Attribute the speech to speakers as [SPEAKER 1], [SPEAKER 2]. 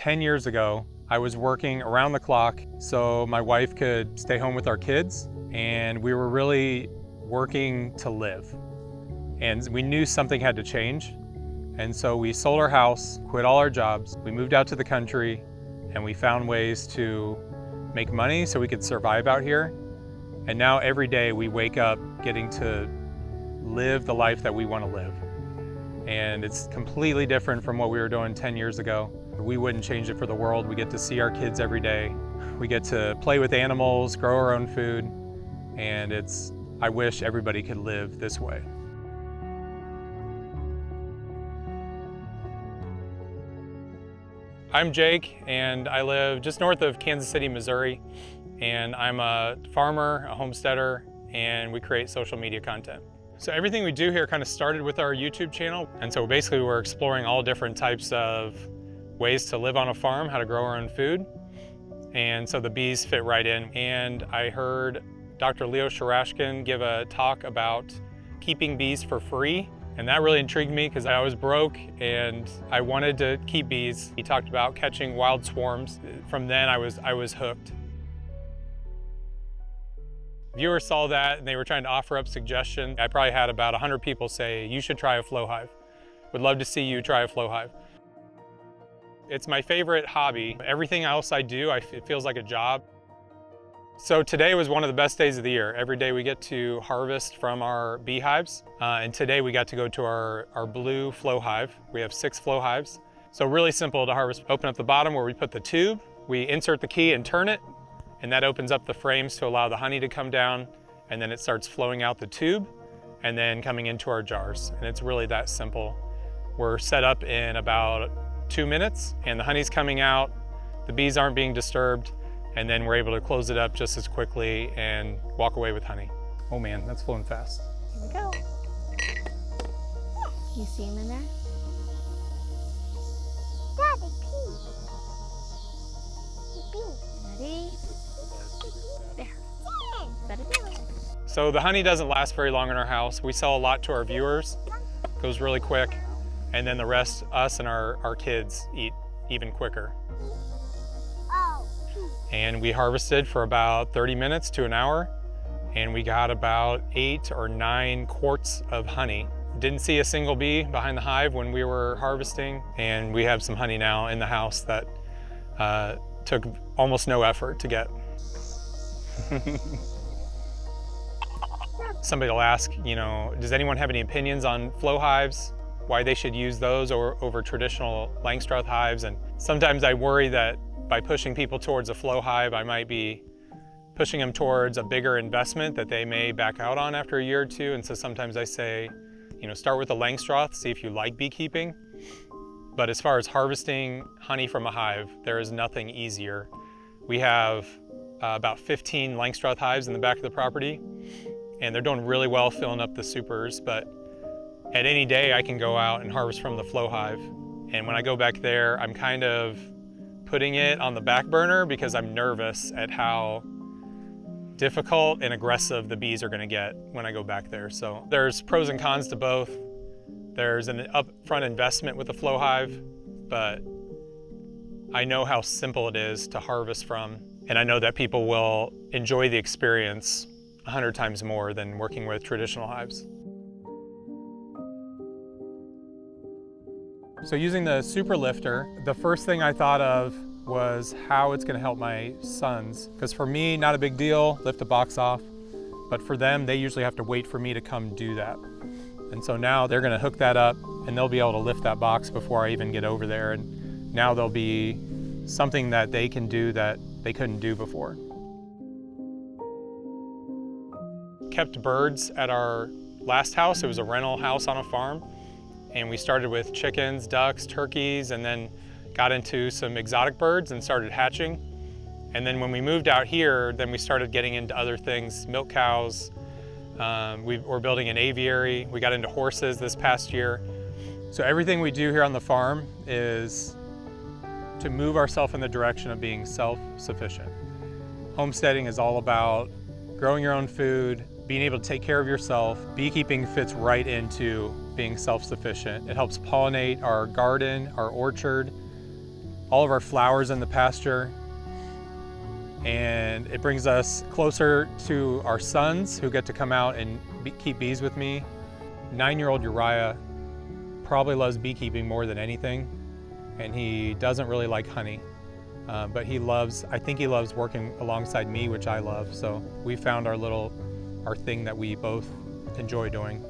[SPEAKER 1] 10 years ago, I was working around the clock so my wife could stay home with our kids, and we were really working to live. And we knew something had to change. And so we sold our house, quit all our jobs, we moved out to the country, and we found ways to make money so we could survive out here. And now every day we wake up getting to live the life that we want to live. And it's completely different from what we were doing 10 years ago. We wouldn't change it for the world. We get to see our kids every day. We get to play with animals, grow our own food, and I wish everybody could live this way. I'm Jake, and I live just north of Kansas City, Missouri, and I'm a farmer, a homesteader, and we create social media content. So everything we do here kind of started with our YouTube channel, and so basically we're exploring all different types of ways to live on a farm, how to grow our own food, and so the bees fit right in. And I heard Dr. Leo Sharashkin give a talk about keeping bees for free. And that really intrigued me because I was broke and I wanted to keep bees. He talked about catching wild swarms. From then I was hooked. Viewers saw that and they were trying to offer up suggestions. I probably had about 100 people say, you should try a Flow Hive. Would love to see you try a Flow Hive. It's my favorite hobby. Everything else I do, it feels like a job. So today was one of the best days of the year. Every day we get to harvest from our beehives. And today we got to go to our blue Flow Hive. We have 6 Flow Hives. So really simple to harvest. Open up the bottom where we put the tube. We insert the key and turn it, and that opens up the frames to allow the honey to come down, and then it starts flowing out the tube and then coming into our jars. And it's really that simple. We're set up in about 2 minutes and the honey's coming out. The bees aren't being disturbed. And then we're able to close it up just as quickly and walk away with honey. Oh man, that's flowing fast.
[SPEAKER 2] Here we go. You see him in there?
[SPEAKER 3] Daddy, pee.
[SPEAKER 2] Ready? There. Better do it.
[SPEAKER 1] So the honey doesn't last very long in our house. We sell a lot to our viewers. It goes really quick. And then the rest, us and our kids eat even quicker. And we harvested for about 30 minutes to an hour, and we got about 8 or 9 quarts of honey. Didn't see a single bee behind the hive when we were harvesting, and we have some honey now in the house that took almost no effort to get. Somebody will ask, does anyone have any opinions on Flow Hives? Why they should use those over traditional Langstroth hives? And sometimes I worry that by pushing people towards a Flow Hive, I might be pushing them towards a bigger investment that they may back out on after a year or two. And so sometimes I say, start with a Langstroth, see if you like beekeeping. But as far as harvesting honey from a hive, there is nothing easier. We have about 15 Langstroth hives in the back of the property, and they're doing really well filling up the supers. But at any day, I can go out and harvest from the Flow Hive. And when I go back there, I'm kind of putting it on the back burner because I'm nervous at how difficult and aggressive the bees are going to get when I go back there. So there's pros and cons to both. There's an upfront investment with the Flow Hive, but I know how simple it is to harvest from, and I know that people will enjoy the experience 100 times more than working with traditional hives. So using the super lifter, the first thing I thought of was how it's going to help my sons. Because for me, not a big deal, lift a box off. But for them, they usually have to wait for me to come do that. And so now they're going to hook that up and they'll be able to lift that box before I even get over there. And now there'll be something that they can do that they couldn't do before. Kept birds at our last house. It was a rental house on a farm. And we started with chickens, ducks, turkeys, and then got into some exotic birds and started hatching. And then when we moved out here, then we started getting into other things, milk cows. We're building an aviary. We got into horses this past year. So everything we do here on the farm is to move ourselves in the direction of being self-sufficient. Homesteading is all about growing your own food, being able to take care of yourself. Beekeeping fits right into being self-sufficient. It helps pollinate our garden, our orchard, all of our flowers in the pasture, and it brings us closer to our sons who get to come out and keep bees with me. 9-year-old Uriah probably loves beekeeping more than anything, and he doesn't really like honey, but I think he loves working alongside me, which I love. So we found our thing that we both enjoy doing.